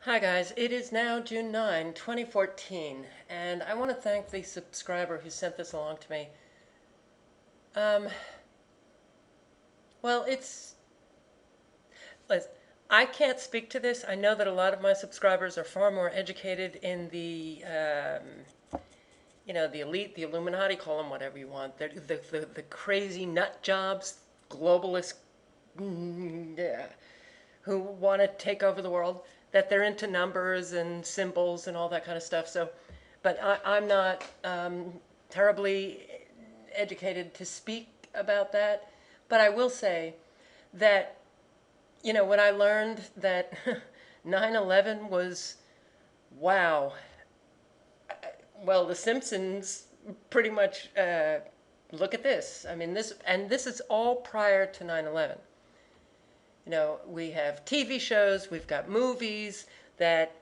Hi guys, it is now June 9, 2014, and I want to thank the subscriber who sent this along to me. Um, well, listen, I can't speak to this. I know that a lot of my subscribers are far more educated in the elite, the Illuminati, call them whatever you want. They're the crazy nut jobs, globalists, yeah, who want to take over the world, that they're into numbers and symbols and all that kind of stuff. So, but I'm not terribly educated to speak about that. But I will say that, when I learned that 9/11 was, wow, well, The Simpsons pretty much look at this. I mean, this is all prior to 9/11. We have TV shows, we've got movies that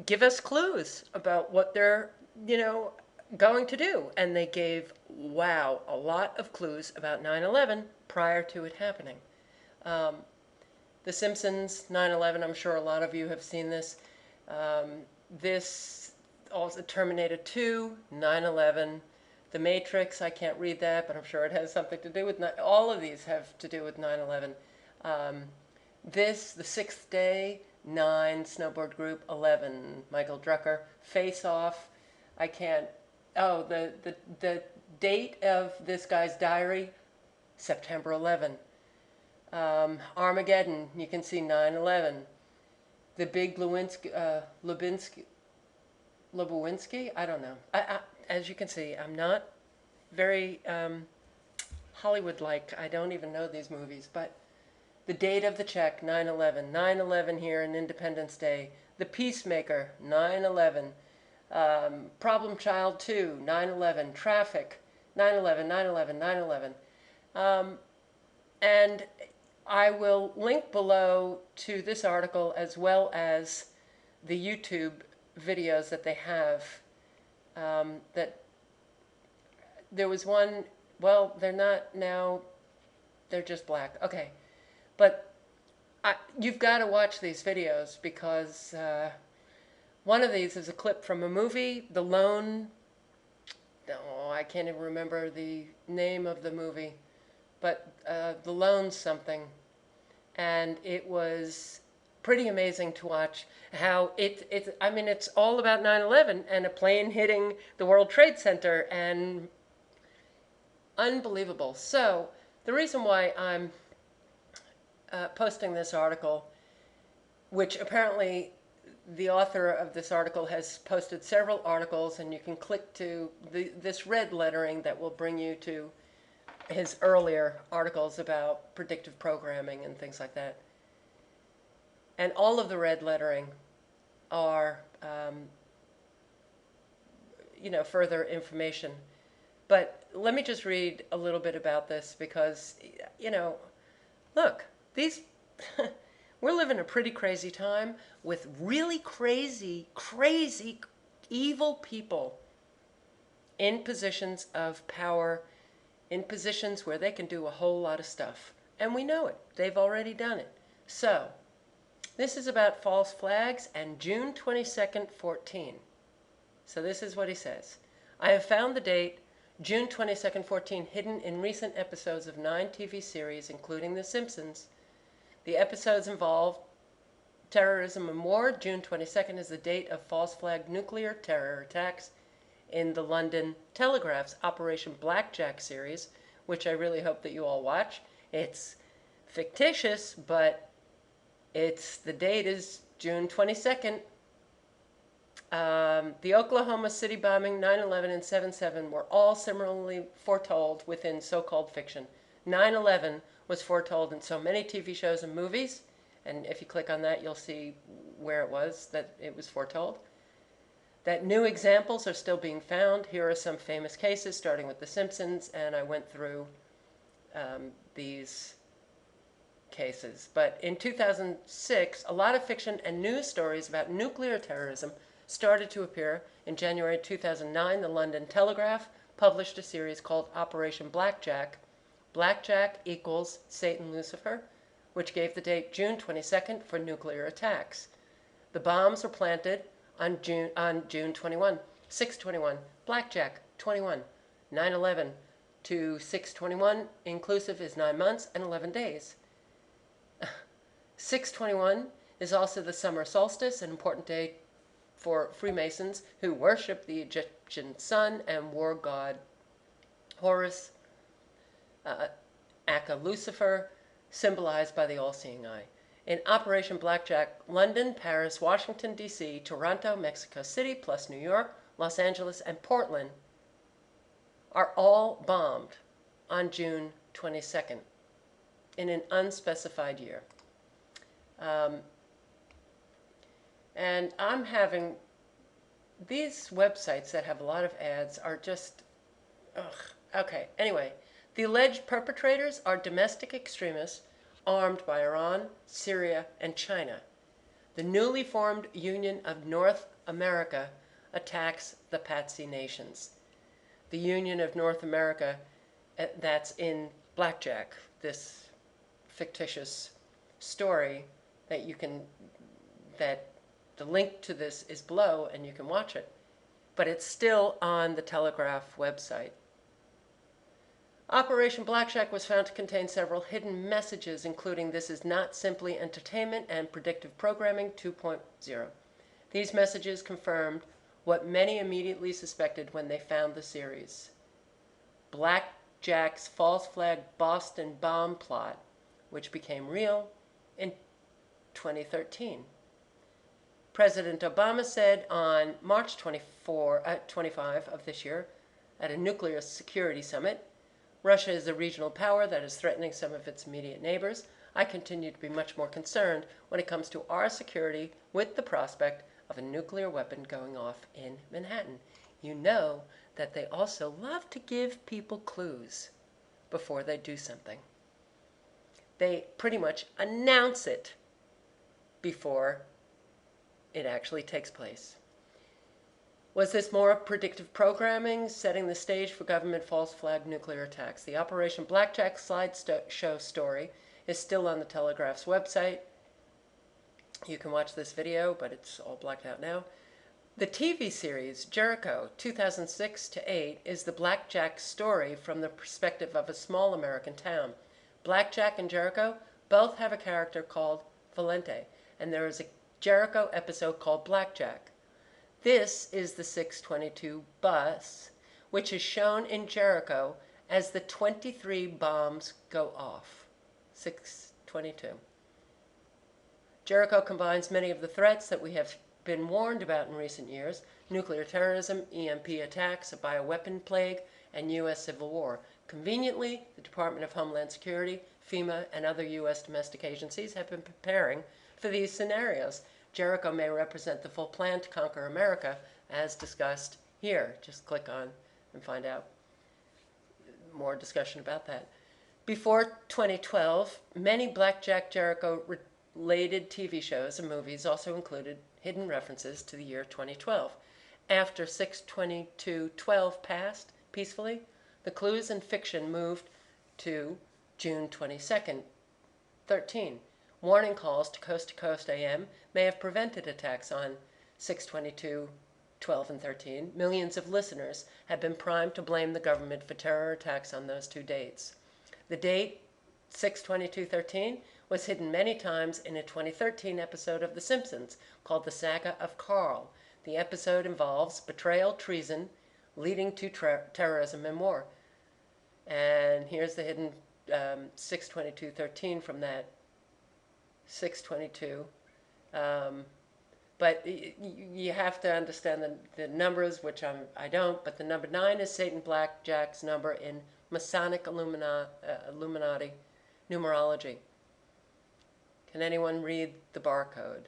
give us clues about what they're, you know, going to do. And they gave, wow, a lot of clues about 9/11 prior to it happening. Um, the Simpsons, 9/11, I'm sure a lot of you have seen this. This, also Terminator 2, 9/11. The Matrix, I can't read that, but I'm sure it has something to do with, all of these have to do with 9/11. Um, The Sixth Day, 9, Snowboard Group, 11, Michael Drucker, Face Off. I can't, oh, the date of this guy's diary, September 11. Armageddon, you can see 9/11. The Big Lubinski, I don't know. As you can see, I'm not very Hollywood-like. I don't even know these movies, but the date of the check, 9/11. 9/11 here in Independence Day. The Peacemaker, 9/11. Problem Child 2, 9/11. Traffic, 9/11, 9/11, 9/11. Um, and I will link below to this article as well as the YouTube videos that they have. That there was one, well, they're not now, they're just black. Okay. But you've got to watch these videos because one of these is a clip from a movie, The Lone. Oh, I can't even remember the name of the movie, but The Lone something, and it was pretty amazing to watch how I mean, it's all about 9/11 and a plane hitting the World Trade Center, and unbelievable. So the reason why I'm posting this article, which apparently the author of this article has posted several articles, and you can click to this red lettering that will bring you to his earlier articles about predictive programming and things like that. And all of the red lettering are, further information. But let me just read a little bit about this because, look, these we're living a pretty crazy time with really crazy, crazy, evil people in positions of power, in positions where they can do a whole lot of stuff. And we know it. They've already done it. So, this is about false flags and June 22nd, 14. So this is what he says. I have found the date June 22nd, 14 hidden in recent episodes of 9 TV series, including The Simpsons. The episodes involve terrorism and war. June 22nd is the date of false flag nuclear terror attacks in the London Telegraph's Operation Blackjack series, which I really hope that you all watch. It's fictitious, but the date is June 22nd. The Oklahoma City bombing, 9/11, and 7/7 were all similarly foretold within so-called fiction. 9/11 was foretold in so many TV shows and movies, and if you click on that, you'll see where it was that it was foretold. That new examples are still being found. Here are some famous cases, starting with The Simpsons, and I went through these cases. But in 2006, a lot of fiction and news stories about nuclear terrorism started to appear. In January 2009, the London Telegraph published a series called Operation Blackjack. Blackjack equals Satan Lucifer, which gave the date June 22nd for nuclear attacks. The bombs were planted on June 21, 621. Blackjack 21. 9/11 to 621 inclusive is 9 months and 11 days. 621 is also the summer solstice, an important day for Freemasons who worship the Egyptian sun and war god Horus, aka Lucifer, symbolized by the all-seeing eye. In Operation Blackjack, London, Paris, Washington, D.C., Toronto, Mexico City, plus New York, Los Angeles, and Portland are all bombed on June 22nd in an unspecified year. And I'm having these websites that have a lot of ads are just, ugh. Okay, anyway, the alleged perpetrators are domestic extremists armed by Iran, Syria, and China. The newly formed Union of North America attacks the Patsy nations. The Union of North America, that's in Blackjack, this fictitious story that the link to this is below and you can watch it, but it's still on the Telegraph website. Operation Blackjack was found to contain several hidden messages, including "This is not simply entertainment" and "Predictive Programming 2.0." These messages confirmed what many immediately suspected when they found the series. Blackjack's false flag Boston bomb plot, which became real in 2013. President Obama said on March 25 of this year at a nuclear security summit, "Russia is a regional power that is threatening some of its immediate neighbors. I continue to be much more concerned when it comes to our security with the prospect of a nuclear weapon going off in Manhattan." You know that they also love to give people clues before they do something. They pretty much announce it before it actually takes place. Was this more predictive programming, setting the stage for government false flag nuclear attacks? The Operation Blackjack slideshow story is still on the Telegraph's website. You can watch this video, but it's all blacked out now. The TV series Jericho 2006 to 8 is the Blackjack story from the perspective of a small American town. Blackjack and Jericho both have a character called Valente, and there is a Jericho episode called Blackjack. This is the 622 bus, which is shown in Jericho as the 23 bombs go off. 622. Jericho combines many of the threats that we have been warned about in recent years: nuclear terrorism, EMP attacks, a bioweapon plague, and U.S. Civil War. Conveniently, the Department of Homeland Security, FEMA, and other U.S. domestic agencies have been preparing for these scenarios. Jericho may represent the full plan to conquer America, as discussed here. Just click on and find out more discussion about that. Before 2012, many Blackjack Jericho related TV shows and movies also included hidden references to the year 2012. After 6/22/12 passed peacefully, the clues in fiction moved to June 22nd, 13. Warning calls to Coast AM may have prevented attacks on 6/22/12 and 13. Millions of listeners have been primed to blame the government for terror attacks on those two dates. The date 6/22/13 was hidden many times in a 2013 episode of The Simpsons called The Saga of Carl. The episode involves betrayal, treason, leading to terrorism and war. And here's the hidden 6/22/13 from that 6/22. But you have to understand the numbers, which I don't, but the number 9 is Satan Blackjack's number in Masonic Illuminati numerology. Can anyone read the barcode?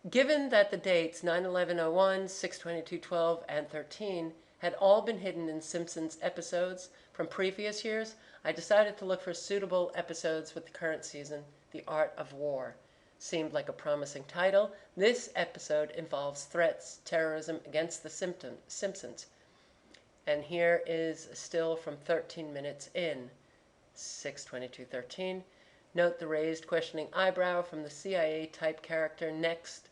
Given that the dates 9/11/01, 6/22/12, and 13 had all been hidden in Simpsons episodes from previous years, I decided to look for suitable episodes with the current season. The Art of War seemed like a promising title. This episode involves threats, terrorism against the Simpsons. And here is still from 13 minutes in, 6/22/13. Note the raised questioning eyebrow from the CIA type character next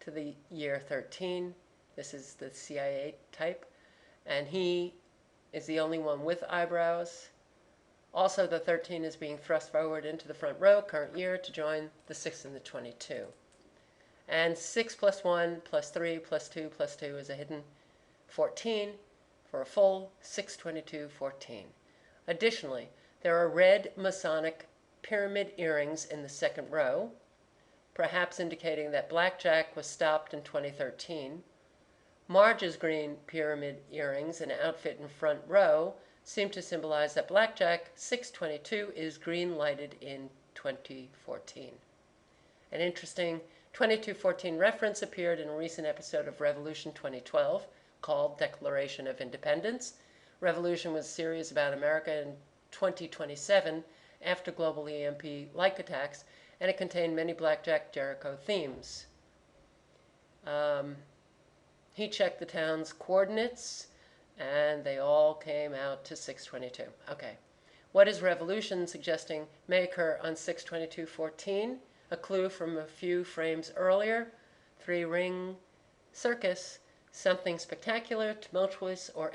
to the year 13. This is the CIA type. And he is the only one with eyebrows. Also, the 13 is being thrust forward into the front row, current year, to join the 6 and the 22. And 6 plus 1 plus 3 plus 2 plus 2 is a hidden 14 for a full 62214. Additionally, there are red Masonic pyramid earrings in the second row, perhaps indicating that blackjack was stopped in 2013. Marge's green pyramid earrings and outfit in front row seem to symbolize that blackjack 622 is green lighted in 2014. An interesting 2214 reference appeared in a recent episode of Revolution 2012 called Declaration of Independence. Revolution was a series about America in 2027 after global EMP-like attacks, and it contained many Blackjack Jericho themes. He checked the town's coordinates, and they all came out to 622. Okay. What is revolution suggesting may occur on 62214? A clue from a few frames earlier. 3-ring circus. Something spectacular, tumultuous, or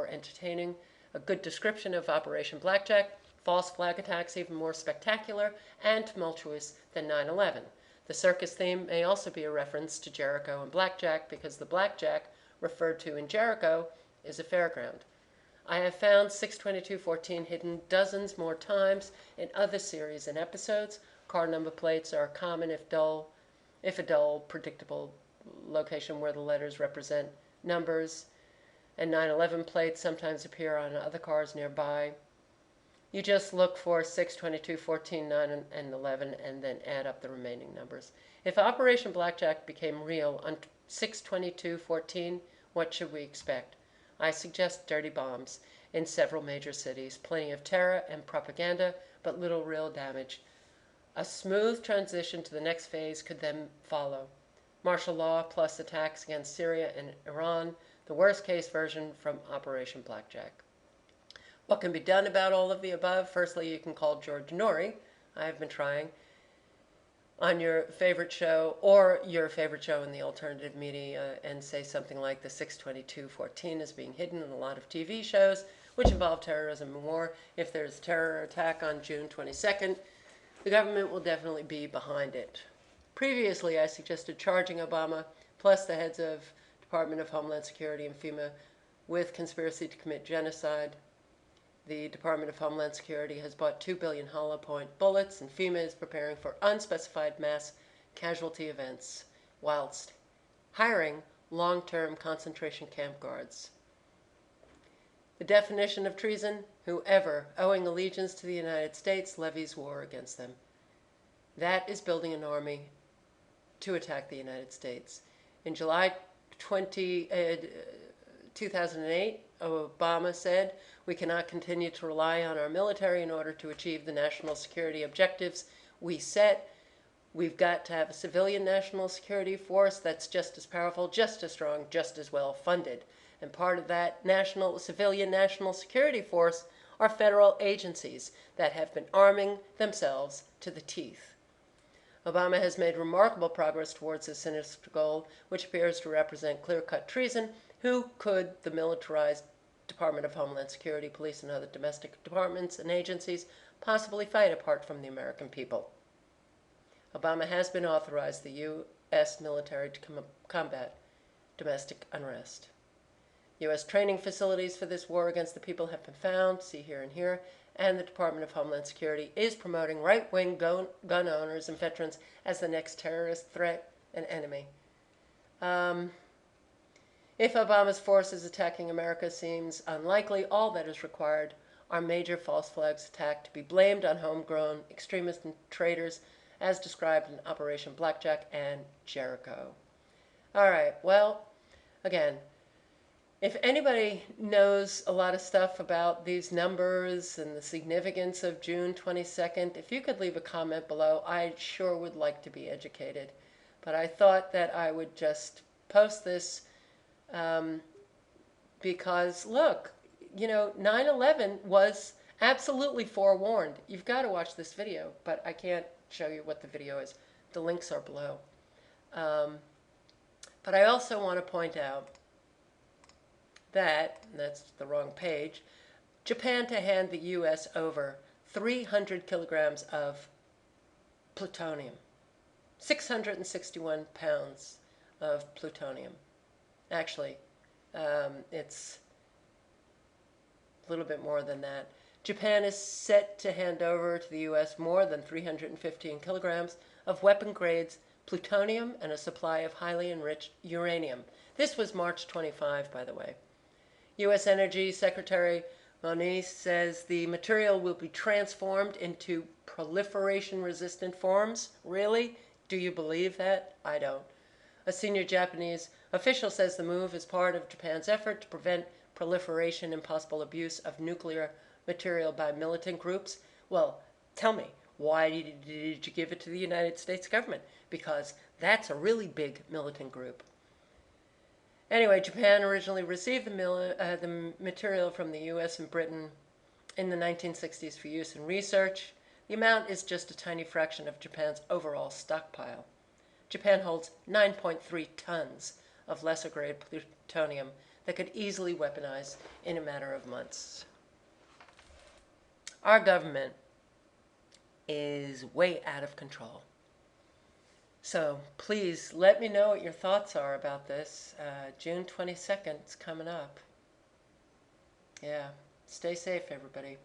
entertaining. A good description of Operation Blackjack. False flag attacks even more spectacular and tumultuous than 9/11. The circus theme may also be a reference to Jericho and blackjack, because the blackjack referred to in Jericho is a fairground. I have found 62214 hidden dozens more times in other series and episodes. Car number plates are common if a dull, predictable location where the letters represent numbers, and 9/11 plates sometimes appear on other cars nearby. You just look for 62214, 9, and 11, and then add up the remaining numbers. If Operation Blackjack became real on 62214, what should we expect? I suggest dirty bombs in several major cities, plenty of terror and propaganda, but little real damage. A smooth transition to the next phase could then follow. Martial law plus attacks against Syria and Iran, the worst case version from Operation Blackjack. What can be done about all of the above? Firstly, you can call George Noory. I have been trying on your favorite show or your favorite show in the alternative media and say something like the 62214 is being hidden in a lot of TV shows which involve terrorism and war. If there's a terror attack on June 22nd, the government will definitely be behind it. Previously, I suggested charging Obama plus the heads of Department of Homeland Security and FEMA with conspiracy to commit genocide. The Department of Homeland Security has bought 2 billion hollow point bullets, and FEMA is preparing for unspecified mass casualty events, whilst hiring long-term concentration camp guards. The definition of treason: whoever, owing allegiance to the United States, levies war against them. That is building an army to attack the United States. In July 2008, Obama said, "We cannot continue to rely on our military in order to achieve the national security objectives we set. We've got to have a civilian national security force that's just as powerful, just as strong, just as well funded. And part of that civilian national security force are federal agencies that have been arming themselves to the teeth." Obama has made remarkable progress towards this sinister goal, which appears to represent clear-cut treason. Who could the militarized Department of Homeland Security, police, and other domestic departments and agencies possibly fight apart from the American people? Obama has been authorized the U.S. military to combat domestic unrest. U.S. training facilities for this war against the people have been found, see here and here, and the Department of Homeland Security is promoting right-wing gun owners and veterans as the next terrorist threat and enemy. If Obama's forces attacking America seems unlikely, all that is required are major false flags attack to be blamed on homegrown extremists and traitors, as described in Operation Blackjack and Jericho. All right, well, again, if anybody knows a lot of stuff about these numbers and the significance of June 22nd, if you could leave a comment below, I sure would like to be educated. But I thought that I would just post this because, look, 9/11 was absolutely forewarned. You've got to watch this video, but I can't show you what the video is. The links are below. But I also want to point out that, and that's the wrong page, Japan to hand the U.S. over 300 kilograms of plutonium, 661 pounds of plutonium. Actually, it's a little bit more than that. Japan is set to hand over to the U.S. more than 315 kilograms of weapon grades plutonium and a supply of highly enriched uranium. This was March 25, by the way. U.S. Energy Secretary Moniz says the material will be transformed into proliferation-resistant forms. Really? Do you believe that? I don't. A senior Japanese official says the move is part of Japan's effort to prevent proliferation and possible abuse of nuclear material by militant groups. Well, tell me, why did you give it to the United States government? Because that's a really big militant group. Anyway, Japan originally received the material from the U.S. and Britain in the 1960s for use in research. The amount is just a tiny fraction of Japan's overall stockpile. Japan holds 9.3 tons of lesser-grade plutonium that could easily weaponize in a matter of months. Our government is way out of control. So please let me know what your thoughts are about this. June 22nd is coming up. Yeah, stay safe, everybody.